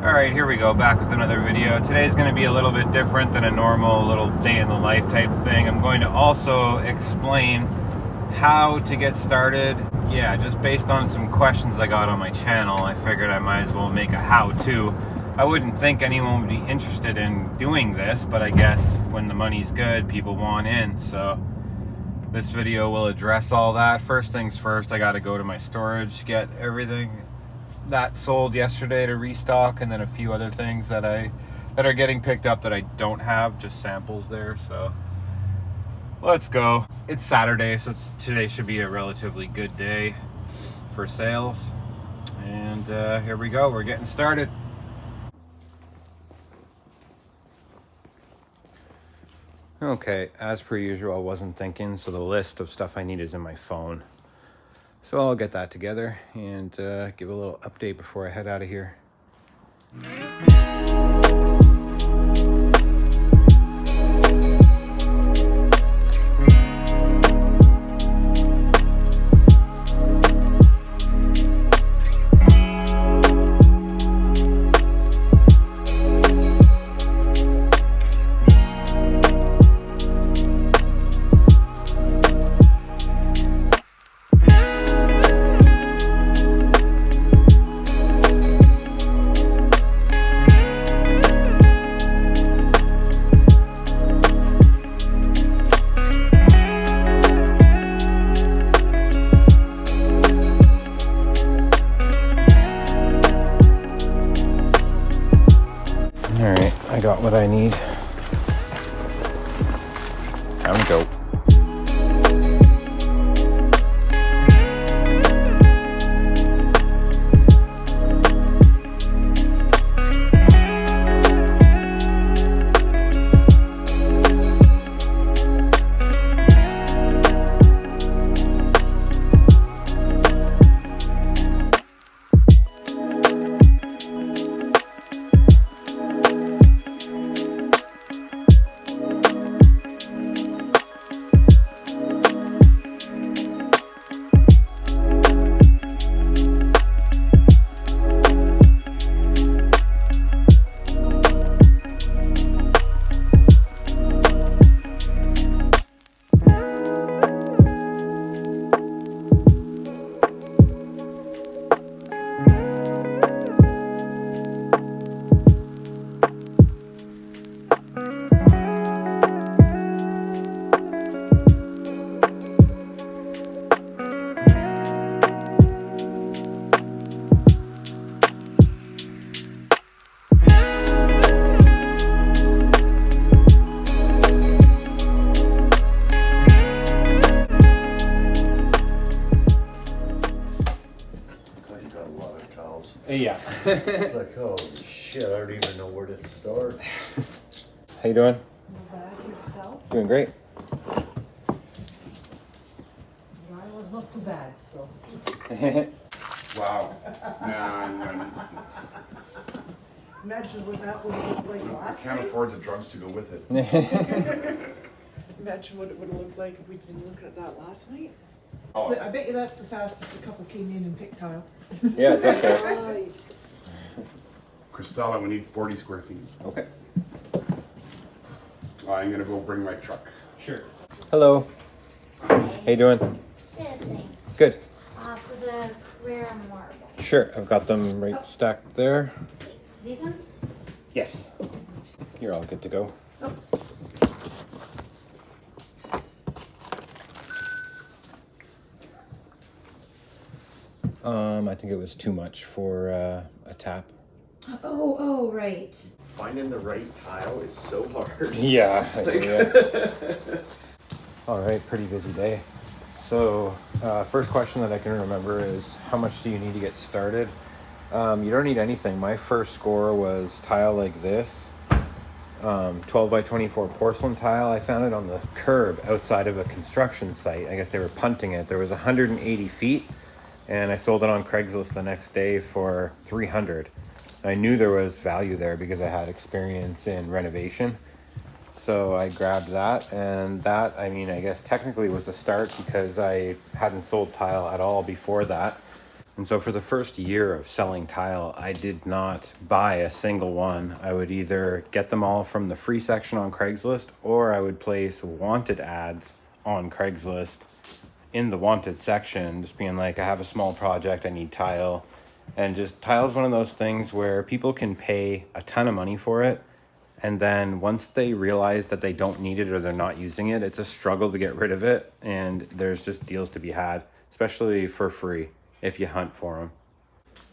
Alright, here we go, back with another video. Today's going to be a little bit different than a normal little day in the life type thing. I'm going to also explain how to get started. Yeah, just based on some questions I got on my channel, I figured I might as well make a how-to. I wouldn't think anyone would be interested in doing this, but I guess when the money's good, people want in. So this video will address all that. First things first, I got to go to my storage, get everything that sold yesterday to restock, and then a few other things that are getting picked up that I don't have, just samples there. So let's go. It's Saturday, so today should be a relatively good day for sales, and here we go, we're getting started. Okay, as per usual, I wasn't thinking, so the list of stuff I need is in my phone. So I'll get that together and give a little update before I head out of here. Alright, I got what I need. Time to go. Yeah. It's like, holy shit, I don't even know where to start. How you doing? Not bad. Yourself? Doing great. Mine was not too bad, so. Wow. No, Imagine what that would look like I last can't night. afford the drugs to go with it. Imagine what it would have looked like if we'd been looking at that last night. Oh. I bet you that's the fastest a couple came in and picked tile. Yeah, it's okay. Nice. Cristela, we need 40 square feet. Okay. I'm gonna go bring my truck. Sure. Hello. How you doing? Good, thanks. Good. For the career marble. Sure, I've got them right stacked there. These ones? Yes. You're all good to go. I think it was too much for a tap. Oh, right. Finding the right tile is so hard. Yeah. All right, pretty busy day. So, first question that I can remember is, how much do you need to get started? You don't need anything. My first score was tile like this, 12 by 24 porcelain tile. I found it on the curb outside of a construction site. I guess they were punting it. There was 180 feet, and I sold it on Craigslist the next day for 300. I knew there was value there because I had experience in renovation. So I grabbed that, and that, I mean, I guess technically was the start because I hadn't sold tile at all before that. And so for the first year of selling tile, I did not buy a single one. I would either get them all from the free section on Craigslist, or I would place wanted ads on Craigslist in the wanted section, just being like, I have a small project, I need tile. And just tile is one of those things where people can pay a ton of money for it, and then once they realize that they don't need it or they're not using it, it's a struggle to get rid of it. And there's just deals to be had, especially for free if you hunt for them.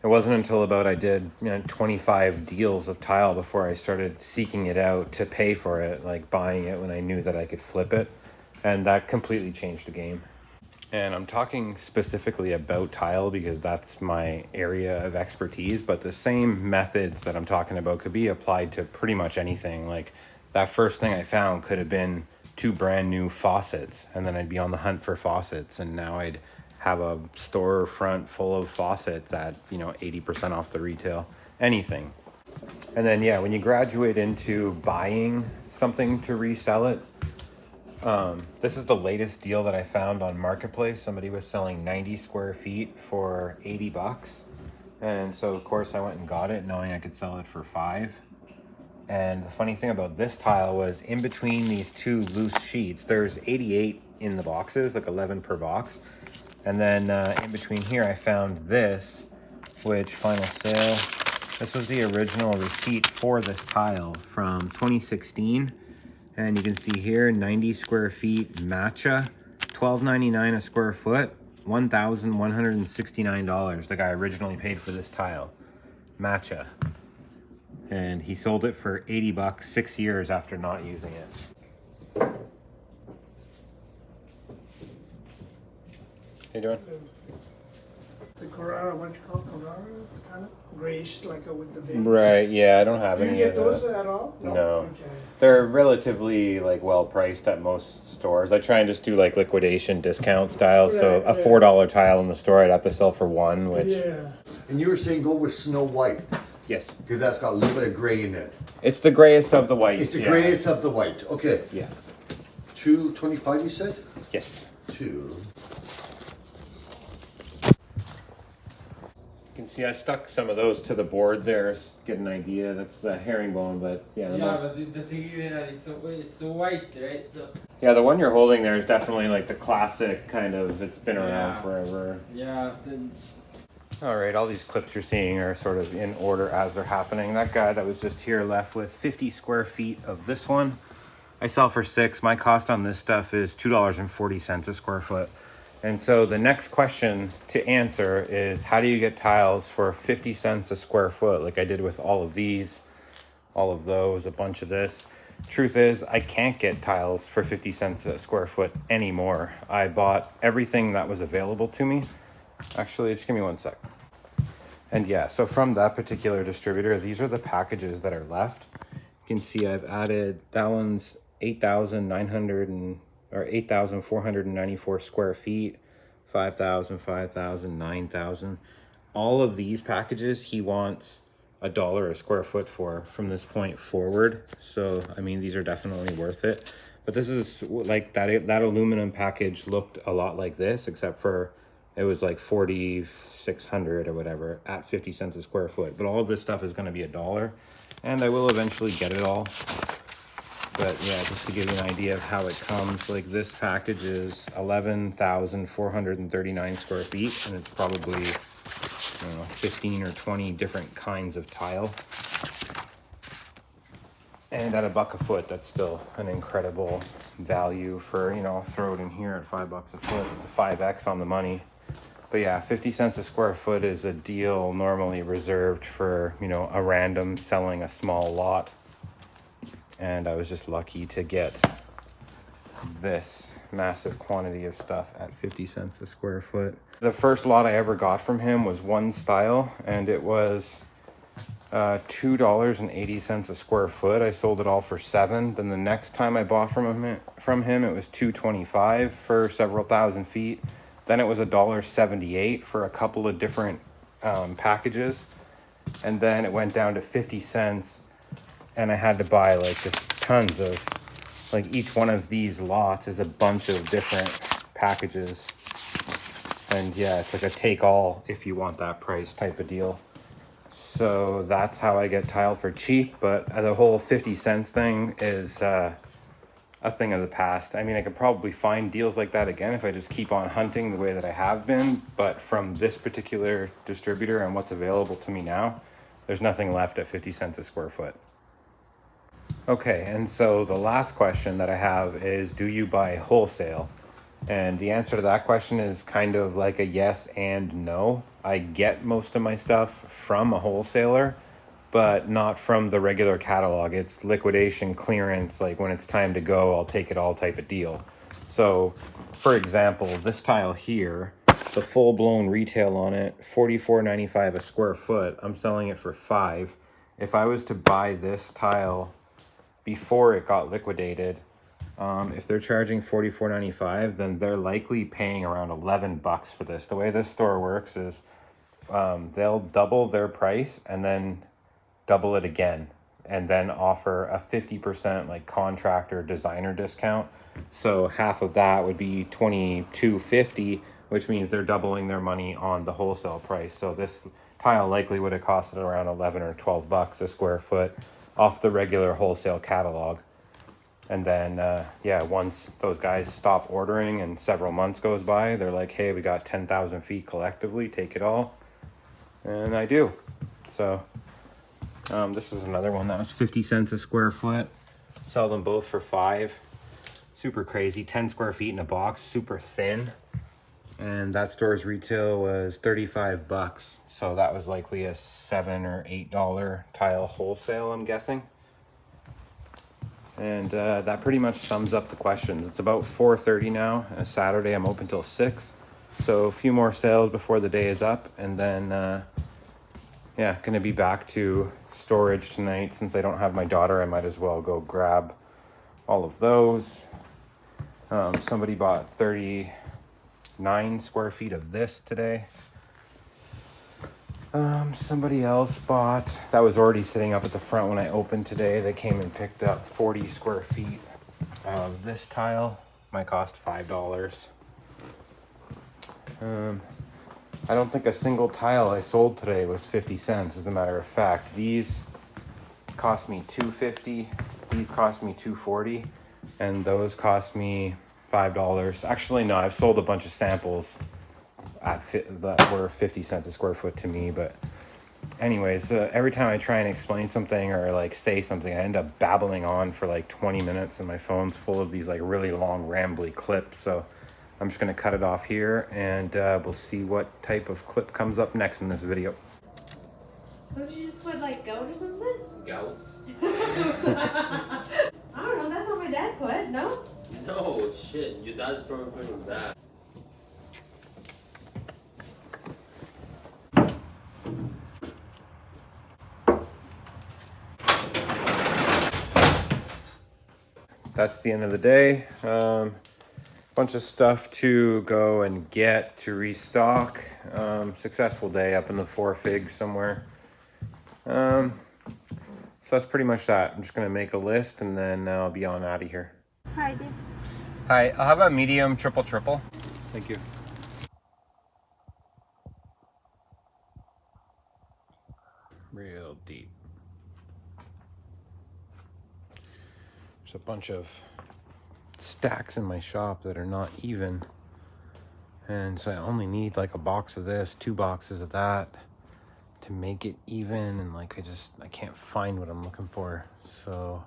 It wasn't until about I did 25 deals of tile before I started seeking it out to pay for it, like buying it when I knew that I could flip it. And that completely changed the game. And I'm talking specifically about tile because that's my area of expertise, but the same methods that I'm talking about could be applied to pretty much anything. Like that first thing I found could have been 2 brand new faucets, and then I'd be on the hunt for faucets, and now I'd have a storefront full of faucets at 80% off the retail, anything. And then when you graduate into buying something to resell it, this is the latest deal that I found on Marketplace. Somebody was selling 90 square feet for $80. And so of course I went and got it knowing I could sell it for $5. And the funny thing about this tile was in between these 2 loose sheets, there's 88 in the boxes, like 11 per box. And then in between here, I found this, which final sale, this was the original receipt for this tile from 2016. And you can see here, 90 square feet matcha, $12.99 a square foot, $1,169. The guy originally paid for this tile, matcha. And he sold it for $80 6 years after not using it. How you doing? The Carrara, what you call Carrara, kind of grayish, like with the vein. Right, yeah, I don't have Do you any get of those those. at all? No. Okay. They're relatively well priced at most stores. I try and just do liquidation discount style. So Right, a $4 tile in the store I'd have to sell for $1, which Yeah. And you were saying go with Snow White, yes. because that's got a little bit of gray in it. It's the grayest of the whites. It's the yeah. grayest of the white. Okay. Yeah. 225 you said? Yes. 2. You can see I stuck some of those to the board there, get an idea. That's the herringbone, but yeah. But the thing is that it's a white, right? So Yeah, the one you're holding there is definitely the classic kind of, it's been around Yeah. forever. yeah, then All right, all these clips you're seeing are sort of in order as they're happening. That guy that was just here left with 50 square feet of this one. I sell for $6. My cost on this stuff is $2.40 a square foot. And so the next question to answer is, how do you get tiles for 50 cents a square foot? Like I did with all of these, all of those, a bunch of this. Truth is, I can't get tiles for 50 cents a square foot anymore. I bought everything that was available to me. Actually, just give me 1 sec. And yeah, so from that particular distributor, these are the packages that are left. You can see I've added, that one's 8,494 square feet, 5,000, 5,000, 9,000. All of these packages he wants $1 a square foot for from this point forward. So, I mean, these are definitely worth it. But this is like that aluminum package looked a lot like this, except for it was like 4,600 or whatever at 50 cents a square foot. But all of this stuff is going to be $1, and I will eventually get it all. But yeah, just to give you an idea of how it comes, like this package is 11,439 square feet, and it's probably, I don't know, 15 or 20 different kinds of tile. And at $1 a foot, that's still an incredible value for, I'll throw it in here at $5 a foot. It's a 5X on the money. But yeah, 50 cents a square foot is a deal normally reserved for, a random selling a small lot. And I was just lucky to get this massive quantity of stuff at 50 cents a square foot. The first lot I ever got from him was one style, and it was $2.80 a square foot. I sold it all for $7. Then the next time I bought from him, it was $2.25 for several thousand feet. Then it was $1.78 for a couple of different packages, and then it went down to 50 cents. And I had to buy just tons of, each one of these lots is a bunch of different packages. And yeah, it's like a take all if you want that price type of deal. So that's how I get tile for cheap. But the whole 50 cents thing is a thing of the past. I mean, I could probably find deals like that again if I just keep on hunting the way that I have been. But from this particular distributor and what's available to me now, there's nothing left at 50 cents a square foot. Okay, and so the last question that I have is, do you buy wholesale? And the answer to that question is kind of like a yes and no. I get most of my stuff from a wholesaler, but not from the regular catalog. It's liquidation, clearance, like when it's time to go, I'll take it all type of deal. So, for example, this tile here, the full-blown retail on it, $44.95 a square foot. I'm selling it for $5. If I was to buy this tile before it got liquidated, if they're charging $44.95, then they're likely paying around $11 for this. The way this store works is they'll double their price and then double it again, and then offer a 50% like contractor designer discount. So half of that would be $22.50, which means they're doubling their money on the wholesale price. So this tile likely would have costed around 11 or 12 bucks a square foot off the regular wholesale catalog. And then, yeah, once those guys stop ordering and several months goes by, they're like, hey, we got 10,000 feet collectively, take it all. And I do. So this is another one that was 50 cents a square foot. Sell them both for $5. Super crazy. 10 square feet in a box, super thin. And that store's retail was 35 bucks. So that was likely a $7 or $8 tile wholesale, I'm guessing. And that pretty much sums up the questions. It's about 4:30 now. Saturday I'm open till 6. So a few more sales before the day is up. And then, yeah, gonna be back to storage tonight. Since I don't have my daughter, I might as well go grab all of those. Somebody bought 39 square feet of this today. Somebody else bought, that was already sitting up at the front when I opened today. They came and picked up 40 square feet of this tile. Might cost $5. I don't think a single tile I sold today was 50 cents. As a matter of fact, these cost me $2.50. These cost me $2.40, and those cost me $5. Actually, no, I've sold a bunch of samples that were 50 cents a square foot to me. But anyways, every time I try and explain something or like say something, I end up babbling on for like 20 minutes, and my phone's full of these like really long rambly clips. So I'm just gonna cut it off here, and we'll see what type of clip comes up next in this video. Don't you just put like goat or something? Gout? I don't know, that's what my dad put, no? No, shit. Your dad's probably putting that. That's the end of the day. Bunch of stuff to go and get to restock. Successful day up in the 4 figs somewhere. So that's pretty much that. I'm just gonna make a list and then I'll be on out of here. Hi, dude. Hi, I'll have a medium triple. Thank you. Real deep. There's a bunch of stacks in my shop that are not even, and so I only need like a box of this, 2 boxes of that to make it even, and like I can't find what I'm looking for. So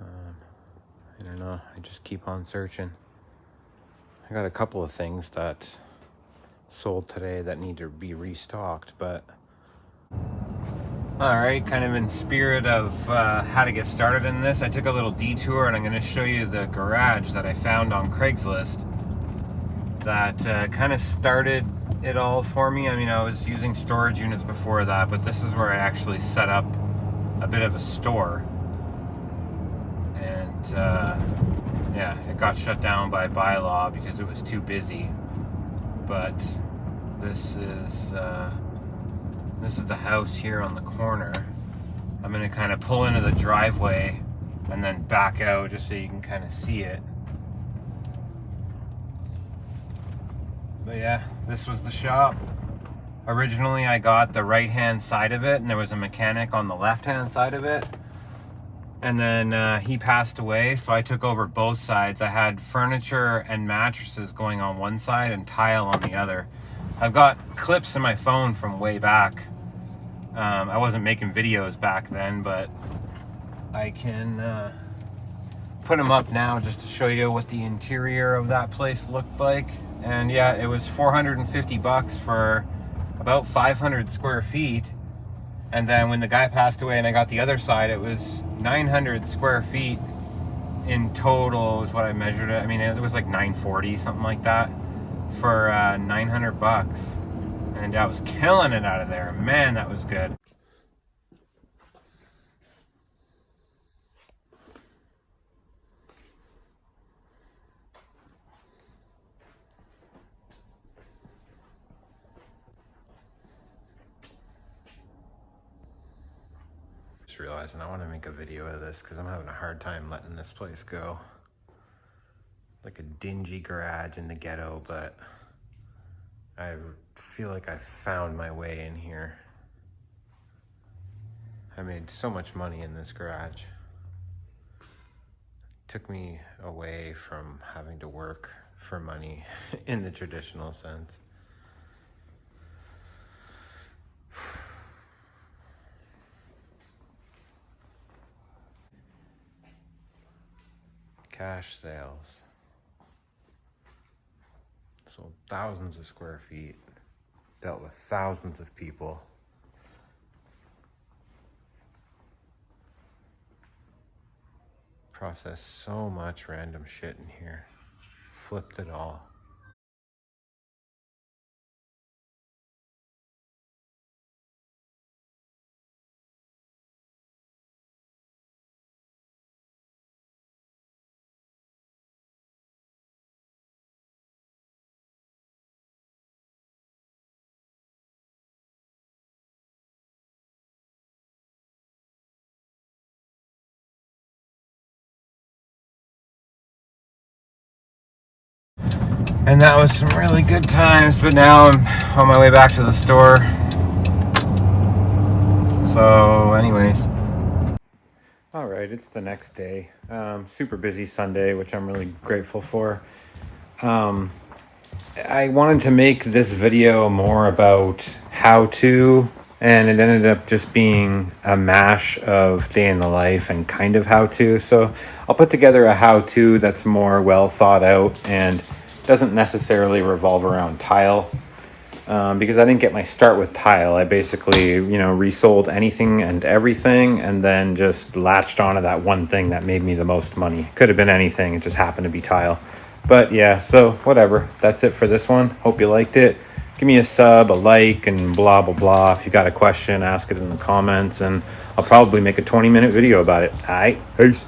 I don't know, I just keep on searching. I got a couple of things that sold today that need to be restocked, but all right, kind of in spirit of how to get started in this, I took a little detour and I'm going to show you the garage that I found on Craigslist that kind of started it all for me. I mean, I was using storage units before that, but this is where I actually set up a bit of a store. And yeah, it got shut down by bylaw because it was too busy. But this is the house here on the corner. I'm gonna kind of pull into the driveway and then back out just so you can kind of see it. But yeah, this was the shop. Originally I got the right hand side of it and there was a mechanic on the left hand side of it. And then he passed away, so I took over both sides. I had furniture and mattresses going on one side and tile on the other. I've got clips in my phone from way back. I wasn't making videos back then, but I can put them up now just to show you what the interior of that place looked like. And yeah, it was 450 bucks for about 500 square feet. And then when the guy passed away and I got the other side, it was 900 square feet in total is what I measured it. I mean, it was like 940, something like that, for 900 bucks. And I was killing it out of there. Man, that was good. Realizing I want to make a video of this because I'm having a hard time letting this place go. Like a dingy garage in the ghetto, but I feel like I found my way in here. I made so much money in this garage. It took me away from having to work for money in the traditional sense. Cash sales. Sold thousands of square feet. Dealt with thousands of people. Processed so much random shit in here. Flipped it all. And that was some really good times, but now I'm on my way back to the store. So anyways. All right, it's the next day. Super busy Sunday, which I'm really grateful for. I wanted to make this video more about how to, and it ended up just being a mash of day in the life and kind of how to. So I'll put together a how to that's more well thought out and doesn't necessarily revolve around tile, because I didn't get my start with tile. I basically, resold anything and everything and then just latched onto that one thing that made me the most money. Could have been anything, it just happened to be tile. But yeah, so whatever, that's it for this one. Hope you liked it. Give me a sub, a like, and blah blah blah. If you got a question, ask it in the comments and I'll probably make a 20-minute video about it. All right, peace.